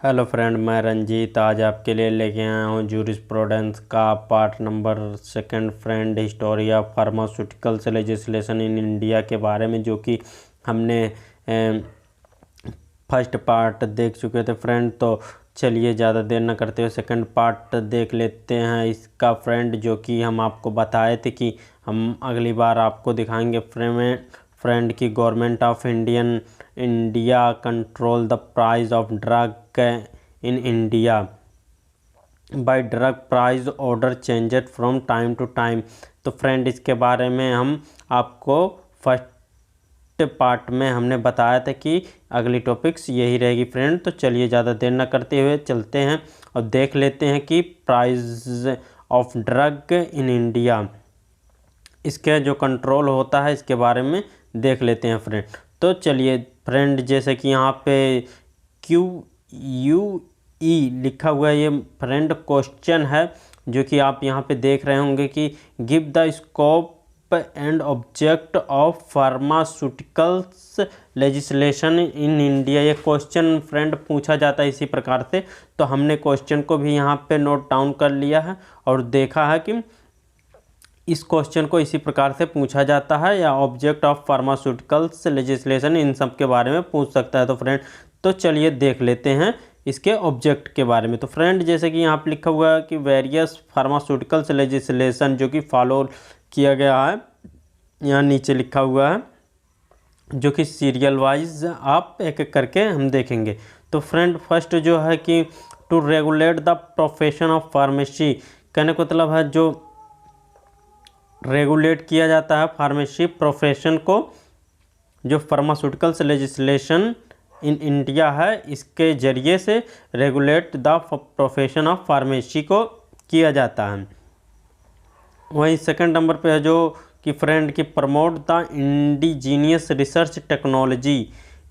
Hello friend, मैं रंजीत आज आपके लिए लेके आया हूँ जूरिस्प्रूडेंस का part number 2 friend, history of pharmaceuticals legislation in India के बारे में, जो कि हमने फर्स्ट पार्ट देख चुके थे फ्रेंड। तो चलिए ज़्यादा देर न करते हुए सेकंड पार्ट देख लेते हैं इसका फ्रेंड, जो कि हम आपको बताए थे कि हम अगली बार आपको दिखाएंगे फ्रेंड की government of India control the price of drug in India by drug price order changed from time to time. तो फ्रेंड इसके बारे में हम आपको फर्स्ट पार्ट में हमने बताया था कि अगली टॉपिक्स यही रहेगी फ्रेंड। तो चलिए ज़्यादा देर न करते हुए चलते हैं और देख लेते हैं कि price of drug in India, इसके जो कंट्रोल होता है इसके बारे में देख लेते हैं फ्रेंड। तो चलिए फ्रेंड, जैसे कि यहाँ पे QUE लिखा हुआ है, ये फ्रेंड क्वेश्चन है जो कि आप यहाँ पे देख रहे होंगे कि give the scope and object of pharmaceuticals legislation in India. ये क्वेश्चन फ्रेंड पूछा जाता है इसी प्रकार से। तो हमने क्वेश्चन को भी यहाँ पे नोट डाउन कर लिया है और देखा है कि इस क्वेश्चन को इसी प्रकार से पूछा जाता है, या ऑब्जेक्ट ऑफ फार्मास्यूटिकल्स लेजिस्लेशन इन सब के बारे में पूछ सकता है। तो फ्रेंड तो चलिए देख लेते हैं इसके ऑब्जेक्ट के बारे में। तो फ्रेंड जैसे कि यहाँ पर लिखा हुआ है कि वेरियस फार्मास्यूटिकल्स लेजिस्लेशन, जो कि फॉलो किया गया है, यहाँ नीचे लिखा हुआ है, जो कि सीरियल वाइज आप एक एक करके हम देखेंगे। तो फ्रेंड फर्स्ट जो है कि to regulate the profession of pharmacy, कहने का मतलब है जो रेगुलेट किया जाता है फार्मेसी प्रोफेशन को, जो फार्मास्यूटिकल्स लेजिस्लेशन इन इंडिया है इसके ज़रिए से regulate the profession of pharmacy को किया जाता है। वहीं सेकंड नंबर पे है जो कि फ्रेंड की promote the indigenous research technology,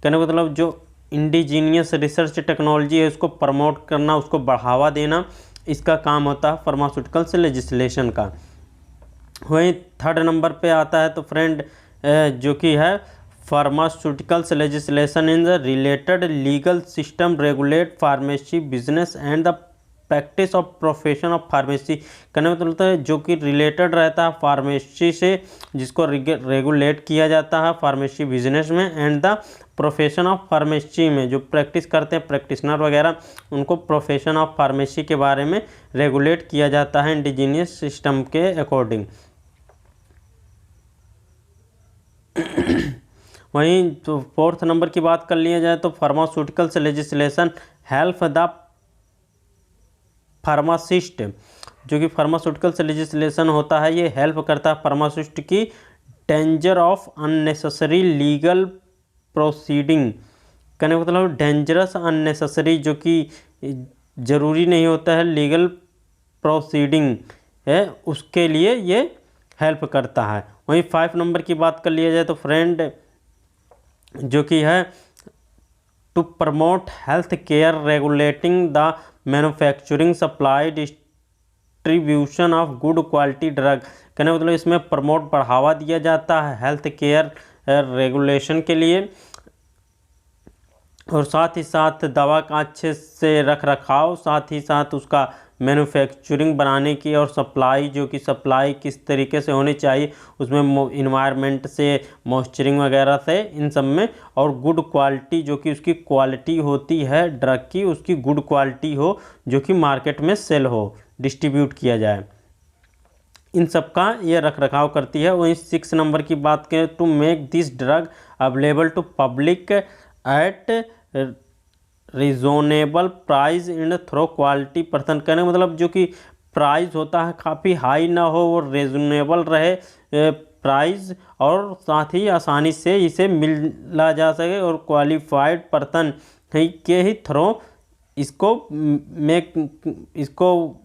कहने का मतलब जो इंडिजीनियस रिसर्च टेक्नोलॉजी है उसको प्रमोट करना, उसको बढ़ावा देना, इसका काम होता है फार्मास्यूटिकल्स लेजिस्लेशन का। वहीं थर्ड नंबर पे आता है तो फ्रेंड जो कि है pharmaceuticals legislation in the related legal system regulate pharmacy business and the practice of profession of pharmacy, कहने का मतलब है जो कि रिलेटेड रहता है फार्मेसी से, जिसको रेगुलेट किया जाता है फार्मेसी बिजनेस में, and the profession of pharmacy में जो प्रैक्टिस करते हैं प्रैक्टिशनर वगैरह, उनको प्रोफेशन ऑफ फार्मेसी के बारे में रेगुलेट किया जाता है इंडिजीनियस सिस्टम के अकॉर्डिंग। वहीं तो फोर्थ नंबर की बात कर लिया जाए तो pharmaceuticals legislation help the pharmacist, जो कि फार्मास्यूटिकल्स लेजिस्लेशन होता है ये हेल्प करता है फार्मासिस्ट की danger of unnecessary legal proceeding, कहने का मतलब डेंजरस अननेसेसरी जो कि ज़रूरी नहीं होता है लीगल प्रोसीडिंग है, उसके लिए ये हेल्प करता है। वहीं 5 नंबर की बात कर लिया जाए तो फ्रेंड जो कि है to promote health care regulating the manufacturing supply distribution of good quality drug, कहने का मतलब इसमें प्रमोट बढ़ावा दिया जाता है हेल्थ केयर रेगुलेशन के लिए, और साथ ही साथ दवा का अच्छे से रख रखाव, साथ ही साथ उसका मैन्युफैक्चरिंग बनाने की, और सप्लाई जो कि सप्लाई किस तरीके से होनी चाहिए उसमें इन्वायरमेंट से, मॉइस्चरिंग वगैरह से, इन सब में, और गुड क्वालिटी जो कि उसकी क्वालिटी होती है ड्रग की, उसकी गुड क्वालिटी हो जो कि मार्केट में सेल हो, डिस्ट्रीब्यूट किया जाए, इन सब का ये रख रखाव करती है। वहीं 6 नंबर की बात करें to make this drug available to public at reasonable price and through quality person, कहने का मतलब जो कि प्राइस होता है काफ़ी हाई ना हो, वो रिजनेबल रहे प्राइस, और साथ ही आसानी से इसे मिला जा सके, और क्वालिफाइड पर्सन के ही थ्रो इसको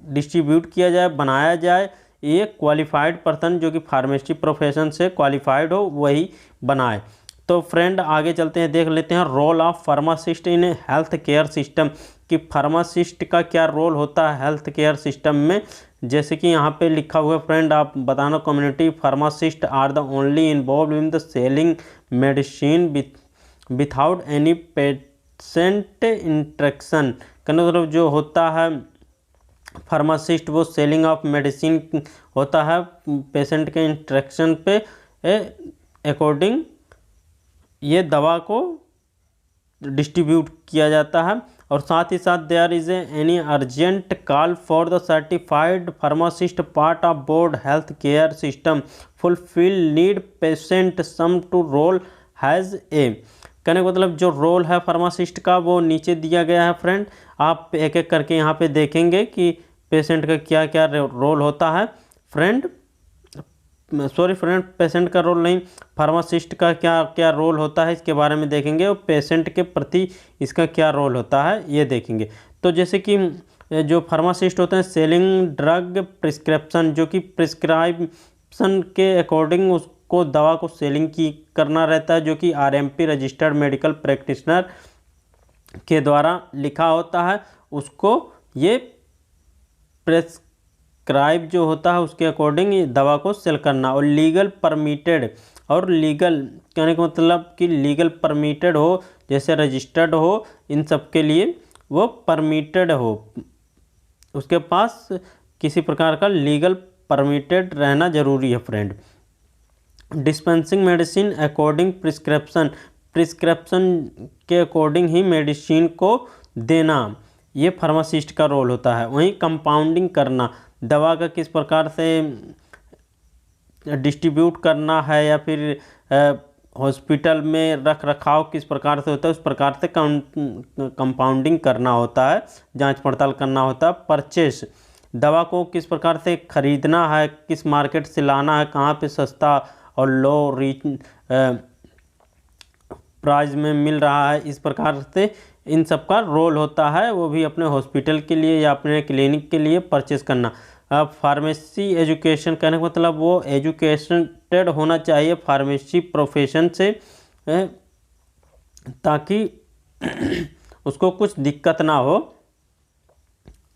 डिस्ट्रीब्यूट किया जाए, बनाया जाए। ये क्वालिफाइड पर्सन जो कि फार्मेसी प्रोफेशन से क्वालिफाइड हो वही बनाए। तो फ्रेंड आगे चलते हैं, देख लेते हैं role of pharmacist in health care system, कि फार्मासिस्ट का क्या रोल होता है हेल्थ केयर सिस्टम में। जैसे कि यहाँ पे लिखा हुआ है फ्रेंड, आप बताना community pharmacist are the only involve in the selling medicine without any patient interaction का मतलब जो होता है फार्मासिस्ट वो सेलिंग ऑफ मेडिसिन होता है पेशेंट के इंटरेक्शन पे अकॉर्डिंग ये दवा को डिस्ट्रीब्यूट किया जाता है। और साथ ही साथ there is any urgent call for the certified pharmacist part of board health care system fulfil need patient some to role has a. कहने का मतलब जो रोल है फार्मासिस्ट का वो नीचे दिया गया है फ्रेंड। आप एक एक करके यहाँ पे देखेंगे कि पेशेंट का क्या क्या रोल होता है फ्रेंड, सॉरी फ्रेंड, पेशेंट का रोल नहीं, फार्मासिस्ट का क्या क्या रोल होता है इसके बारे में देखेंगे और पेशेंट के प्रति इसका क्या रोल होता है ये देखेंगे। तो जैसे कि जो फार्मासिस्ट होते हैं सेलिंग ड्रग प्रिस्क्रिप्शन, जो कि प्रिस्क्रिप्शन के अकॉर्डिंग उसको दवा को सेलिंग की करना रहता है, जो कि आरएमपी रजिस्टर्ड मेडिकल प्रैक्टिशनर के द्वारा लिखा होता है, उसको ये प्रेस्क्राइब जो होता है उसके अकॉर्डिंग ये दवा को सेल करना। और लीगल परमिटेड, और लीगल कहने का मतलब कि लीगल परमिटेड हो, जैसे रजिस्टर्ड हो, इन सब के लिए वो परमिटेड हो, उसके पास किसी प्रकार का लीगल परमिटेड रहना जरूरी है friend. Dispensing medicine according prescription, prescription के अकॉर्डिंग ही मेडिसिन को देना, ये फार्मासिस्ट का रोल होता है। वहीं कंपाउंडिंग करना, दवा का किस प्रकार से डिस्ट्रीब्यूट करना है या फिर हॉस्पिटल में रख रखाव किस प्रकार से होता है उस प्रकार से कंपाउंडिंग करना होता है, जांच पड़ताल करना होता है। परचेस, दवा को किस प्रकार से खरीदना है, किस मार्केट से लाना है, कहाँ पे सस्ता और लो रीच प्राइस में मिल रहा है, इस प्रकार से इन सब का रोल होता है, वो भी अपने हॉस्पिटल के लिए या अपने क्लिनिक के लिए परचेस करना। फार्मेसी एजुकेशन, कहने का मतलब वो एजुकेटेड होना चाहिए फार्मेसी प्रोफेशन से, ताकि उसको कुछ दिक्कत ना हो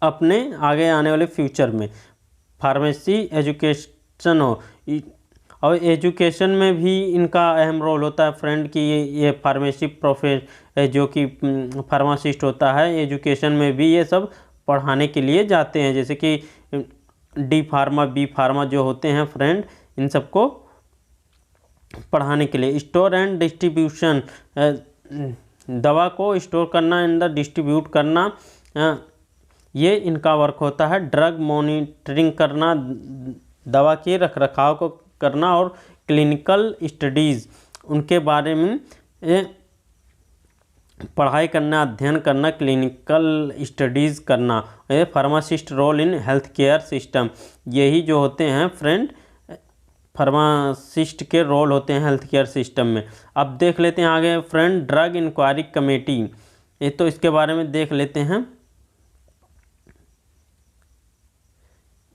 अपने आगे आने वाले फ्यूचर में, फार्मेसी एजुकेशन हो। और एजुकेशन में भी इनका अहम रोल होता है फ्रेंड कि ये फार्मेसी जो कि फार्मासिस्ट होता है, एजुकेशन में भी ये सब पढ़ाने के लिए जाते हैं, जैसे कि डी फार्मा बी फार्मा जो होते हैं फ्रेंड, इन सबको पढ़ाने के लिए। स्टोर एंड डिस्ट्रीब्यूशन, दवा को स्टोर करना एंड डिस्ट्रीब्यूट करना, ये इनका वर्क होता है। ड्रग मॉनिटरिंग करना, दवा के रख रखाव को करना, और क्लिनिकल स्टडीज़, उनके बारे में पढ़ाई करना, अध्ययन करना, क्लिनिकल स्टडीज़ करना। Pharmacist role in health care system, यही जो होते हैं फ्रेंड फार्मासिस्ट के रोल होते हैं हेल्थ केयर सिस्टम में। अब देख लेते हैं आगे फ्रेंड ड्रग इंक्वायरी कमेटी, ये तो इसके बारे में देख लेते हैं।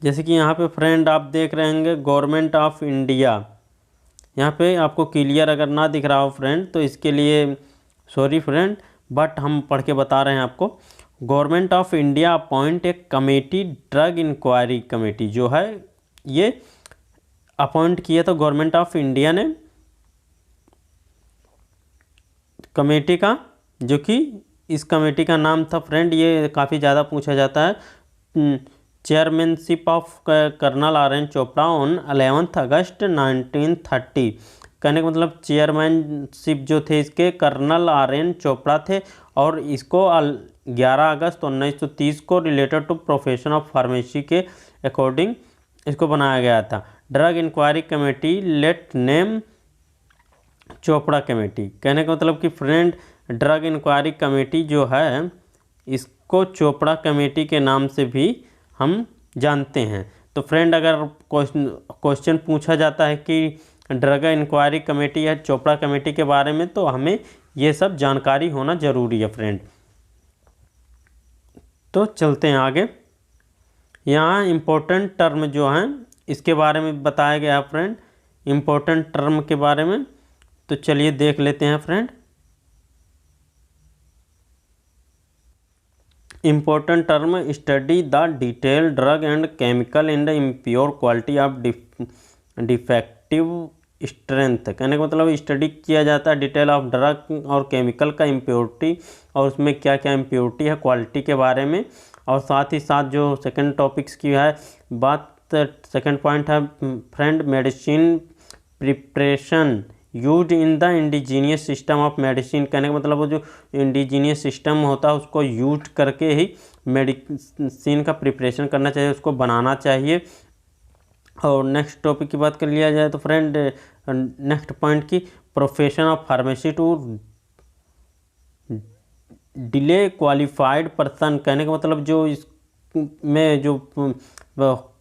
जैसे कि यहाँ पे फ्रेंड आप देख रहे होंगे गवर्नमेंट ऑफ इंडिया, यहाँ पे आपको क्लियर अगर ना दिख रहा हो फ्रेंड तो इसके लिए सॉरी फ्रेंड, बट हम पढ़ के बता रहे हैं आपको। Government of India appoint a committee, drug inquiry committee जो है ये अपॉइंट किया था गवर्नमेंट ऑफ इंडिया ने कमेटी का, जो कि इस कमेटी का नाम था फ्रेंड, ये काफ़ी ज़्यादा पूछा जाता है, chairmanship of colonel R N. Chopra on 11 अगस्त 1930। कहने का मतलब चेयरमैनशिप जो थे इसके कर्नल आर.एन. चोपड़ा थे, और इसको 11 अगस्त 1930 को related to profession of pharmacy के अकॉर्डिंग इसको बनाया गया था। Drug inquiry committee let name Chopra committee, कहने का मतलब कि फ्रेंड ड्रग इंक्वायरी कमेटी जो है इसको चोपड़ा कमेटी के नाम से भी हम जानते हैं। तो फ्रेंड अगर क्वेश्चन पूछा जाता है कि ड्रग इंक्वायरी कमेटी या चोपड़ा कमेटी के बारे में, तो हमें ये सब जानकारी होना जरूरी है फ्रेंड। तो चलते हैं आगे, यहाँ इम्पोर्टेंट टर्म जो हैं इसके बारे में बताया गया है फ्रेंड, इम्पोर्टेंट टर्म के बारे में। तो चलिए देख लेते हैं friend. Important term, study the detail drug and chemical and impure quality of defective strength, कहने का मतलब स्टडी किया जाता है डिटेल ऑफ ड्रग और केमिकल का इम्प्योरिटी और उसमें क्या क्या इम्प्योरिटी है, क्वालिटी के बारे में। और साथ ही साथ जो सेकंड टॉपिक्स की है बात, सेकंड पॉइंट है friend, medicine preparation use in the indigenous system of medicine, कहने का मतलब वो जो इंडिजीनियस सिस्टम होता है उसको यूज करके ही मेडिसिन का प्रिपरेशन करना चाहिए, उसको बनाना चाहिए। और नेक्स्ट टॉपिक की बात कर लिया जाए तो फ्रेंड नेक्स्ट पॉइंट की, profession of pharmacy to delay qualified person, कहने का मतलब जो इसमें जो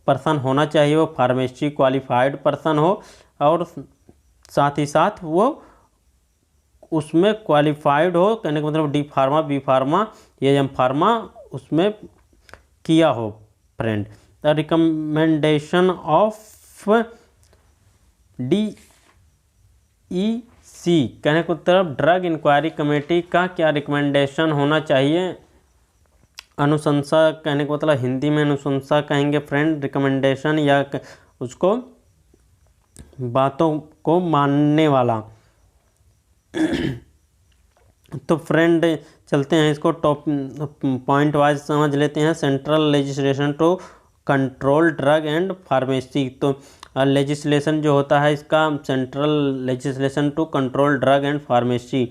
पर्सन होना चाहिए वो फार्मेसी क्वालिफाइड पर्सन हो और साथ ही साथ वो उसमें क्वालिफाइड हो, कहने का मतलब डी फार्मा, बी फार्मा या एम फार्मा उसमें किया हो friend. The recommendation of DEC, कहने को तरफ ड्रग इंक्वायरी कमेटी का क्या रिकमेंडेशन होना चाहिए, अनुशंसा, कहने को मतलब हिंदी में अनुशंसा कहेंगे फ्रेंड, रिकमेंडेशन या उसको बातों को मानने वाला। तो फ्रेंड चलते हैं इसको टॉप पॉइंट वाइज समझ लेते हैं। Central legislation to control drug and pharmacy, तो लेजिस्लेशन जो होता है इसका central legislation to control drug and pharmacy,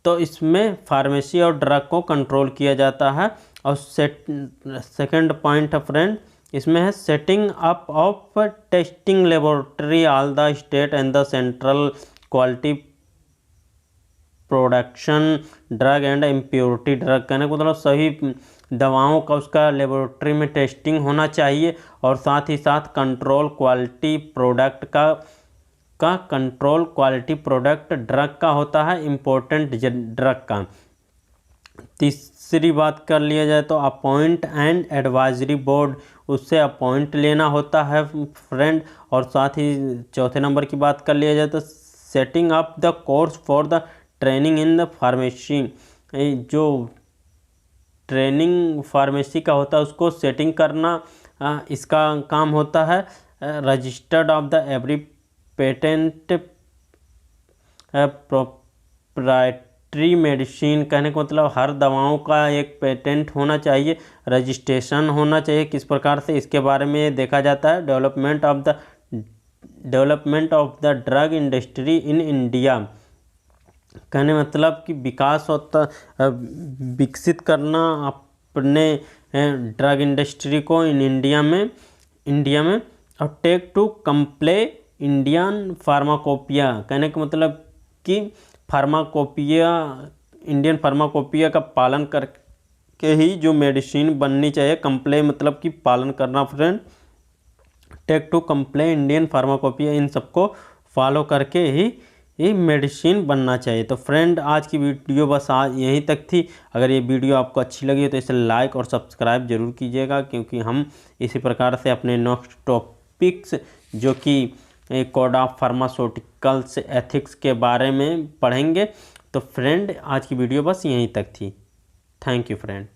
तो इसमें फार्मेसी और ड्रग को कंट्रोल किया जाता है। और सेकंड पॉइंट है फ्रेंड इसमें है setting up of testing laboratory all the state and the central quality production drug and impurity drug, कहने को मतलब सभी दवाओं का उसका लेबोरेटरी में टेस्टिंग होना चाहिए और साथ ही साथ कंट्रोल क्वालिटी प्रोडक्ट का कंट्रोल क्वालिटी प्रोडक्ट ड्रग का होता है, इम्पोर्टेंट ड्रग का। तीसरी बात कर लिया जाए तो अपॉइंट एंड एडवाइजरी बोर्ड, उससे अपॉइंट लेना होता है फ्रेंड। और साथ ही चौथे नंबर की बात कर लिया जाए तो setting up the course for the training in the pharmacy, जो ट्रेनिंग फार्मेसी का होता है उसको सेटिंग करना इसका काम होता है। Registered of the every patent proprietary medicine, कहने का मतलब हर दवाओं का एक पेटेंट होना चाहिए, रजिस्ट्रेशन होना चाहिए किस प्रकार से, इसके बारे में देखा जाता है। Development of the drug industry in India, कहने मतलब कि विकास होता, विकसित करना अपने ड्रग इंडस्ट्री को इन इंडिया में। और take to comply Indian pharmacopoeia, कहने का मतलब कि इंडियन फार्माकोपिया का पालन करके ही जो मेडिसिन बननी चाहिए, कंप्ले मतलब कि पालन करना friend, take to comply Indian pharmacopoeia, इन सबको फॉलो करके ही मेडिसिन बनना चाहिए। तो फ्रेंड आज की वीडियो बस आज यहीं तक थी। अगर ये वीडियो आपको अच्छी लगी तो इसे लाइक और सब्सक्राइब जरूर कीजिएगा, क्योंकि हम इसी प्रकार से अपने नेक्स्ट टॉपिक्स जो कि कोड ऑफ फार्मास्यूटिकल्स एथिक्स के बारे में पढ़ेंगे। तो फ्रेंड आज की वीडियो बस यहीं तक थी। Thank you friend.